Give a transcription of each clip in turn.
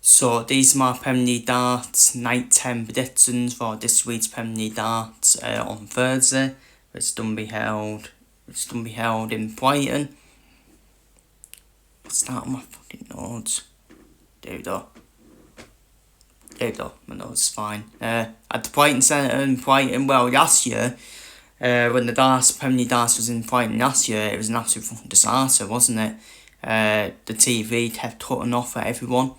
So these are my Premier League darts night 10 predictions for this week's Premier League darts on Thursday. It's done be held in Brighton. Start my fucking notes. There we go. My notes is fine. At the Brighton Centre in Brighton, well, last year, when the Premier League darts was in Brighton last year, it was an absolute fucking disaster, wasn't it? The TV kept cutting off for everyone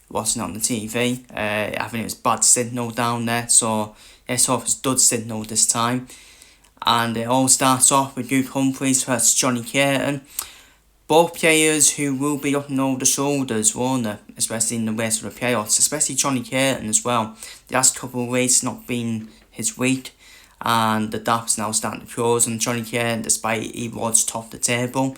watching on the TV. I think it was bad signal down there, so let's hope it's good signal this time. And it all starts off with Luke Humphries versus Johnny Curtin. Both players who will be looking over the shoulders, won't they? Especially in the race of the playoffs, especially Johnny Curtin as well. The last couple of races not been his week, and the DAP's now starting to close on Johnny Curtin despite he was top of the table.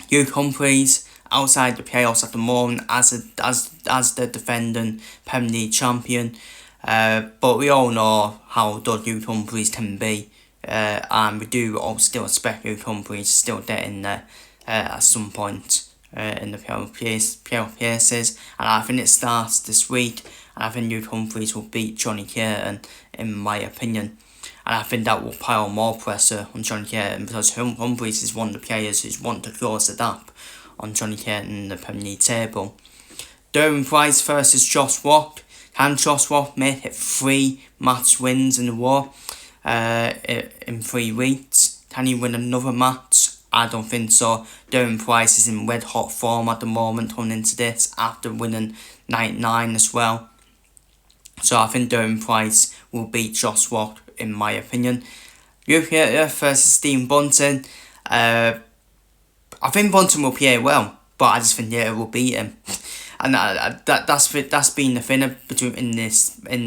Luke Humphries outside the playoffs at the moment as the defending Premier League champion, but we all know how good Luke Humphries can be, and we do all still expect Luke Humphries to still get in there at some point in the playoff places, and I think it starts this week, and I think Luke Humphries will beat Johnny Curtin in my opinion. And I think that will pile more pressure on Johnny Curtin because Humphries is one of the players who's want to close the gap on Johnny Curtin in the Premier League table. Derwin Price versus Josh Watt. Can Josh Watt make it 3 match wins in a row in 3 weeks? Can he win another match? I don't think so. Derwin Price is in red hot form at the moment coming into this after winning night 9 as well. So I think Derwin Price will beat Josh Watt in my opinion. Luke versus Stephen Bunting. I think Bunting will play well, but I just think Yater will beat him, and that's been the thing in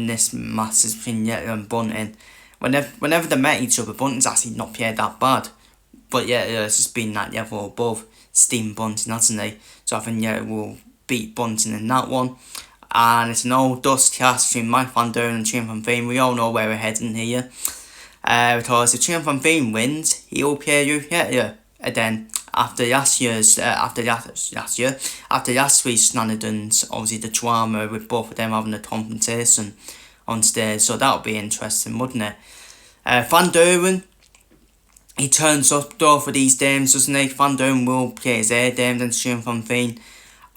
this match between Yater and Bunting. Whenever they met each other, Bunting's actually not played that bad, but Yater's just been that level above Stephen Bunting, hasn't he? So I think Yater will beat Bunting in that one. And it's an old dust cast between Mike Van Doorn and Triumph Van Veen. We all know where we're heading here. Because if Triumph Van Veen wins, he will play Luke Yater again after last week's shenanigans. Obviously the drama with both of them having a confrontation on stage, so that would be interesting, wouldn't it? Van Doorn, he turns up though for these games, doesn't he? Van Doorn will play his A games and Triumph Van Veen.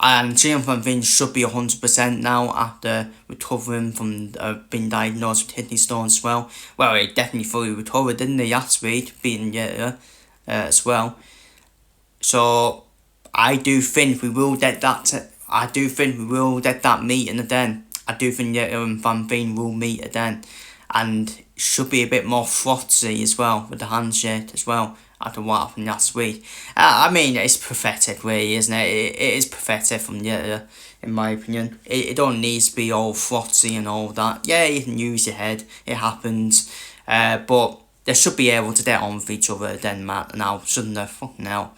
And Triumph Van Veen should be 100% now after recovering from being diagnosed with kidney stones as well. Well, he definitely fully recovered, didn't he, last week, beating Yater as well. So I do think we will get that. Meeting again. I do think Yater and Van Veen will meet again, and should be a bit more frothy as well with the handshake as well after what happened last week. I mean, it's pathetic, really, isn't it? It is pathetic from Yater, in my opinion. It don't need to be all frothy and all that. Yeah, you can use your head. It happens. But they should be able to get on with each other then, Matt. Now, shouldn't they? Fucking hell.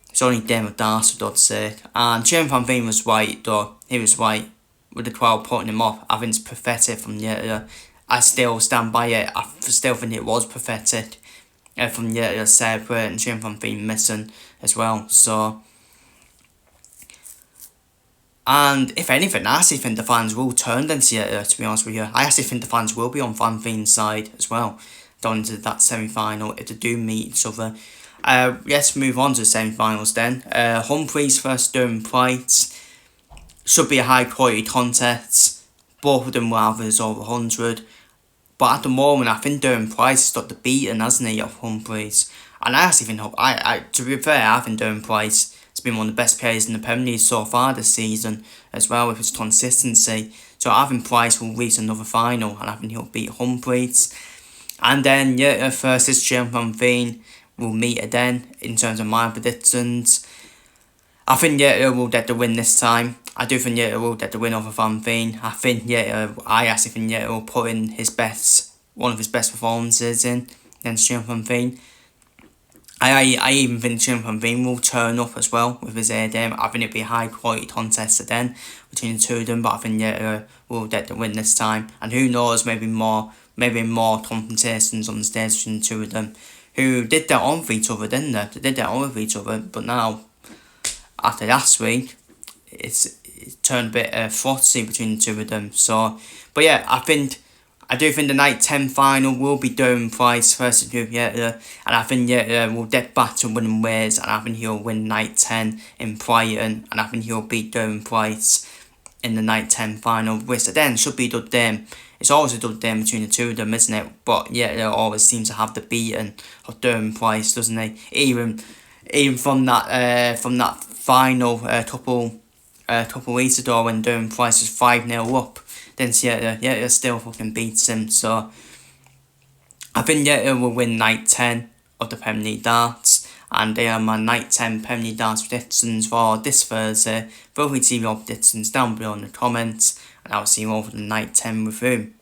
It's only them with darts, for God's sake. And James Van Veen was right, though. He was right with the crowd putting him off. I think it's pathetic from Yater. I still stand by it. I still think it was pathetic from Yater celebrating, James Van Veen missing as well. So, and if anything, I actually think the fans will turn against Yater, to be honest with you. I actually think the fans will be on Van Veen's side as well, down into that semi-final if they do meet each other. Let's move on to the semi-finals then. Humphries versus Derwin Price. Should be a high quality contest. Both of them will average over 100. But at the moment, I think Derwin Price has got the beating, hasn't he, of Humphries. And I actually think, to be fair, I think Derwin Price has been one of the best players in the Premier League so far this season, as well, with his consistency. So I think Price will reach another final, and I think he'll beat Humphries. And then Yater versus James Van Veen will meet again in terms of my predictions. I think Yater will get the win this time. I do think Yater will get the win over Van Veen. I actually think Yater will put in one of his best performances in against Triumph Van Veen. I even think Triumph Van Veen will turn up as well with his A game. I think it'll be a high quality contest again between the two of them, but I think Yater will get the win this time. And who knows, maybe more confrontations on the stage between the two of them, who did that on with each other, didn't they? They did that on with each other, but now, after last week, it turned a bit frothy between the two of them. So, but yeah, I do think the night 10 final will be Durham Price versus Yeta, and I think Yeta will get back to winning ways, and I think he'll win night 10 in Brighton, and I think he'll beat Durham Price in the night 10 final, which then should be a good game. It's always a good game between the two of them, isn't it? But Yeta always seems to have the beating of Durham Price, doesn't he? Even from that final couple weeks ago when Durham Price was 5-0 up, then Yeta still fucking beats him. So I think Yeta will win night 10 of the Premier League darts, and they are my night 10 Premier League darts predictions for this Thursday. Feel free to leave your predictions down below in the comments, and I'll see you over the night 10 review.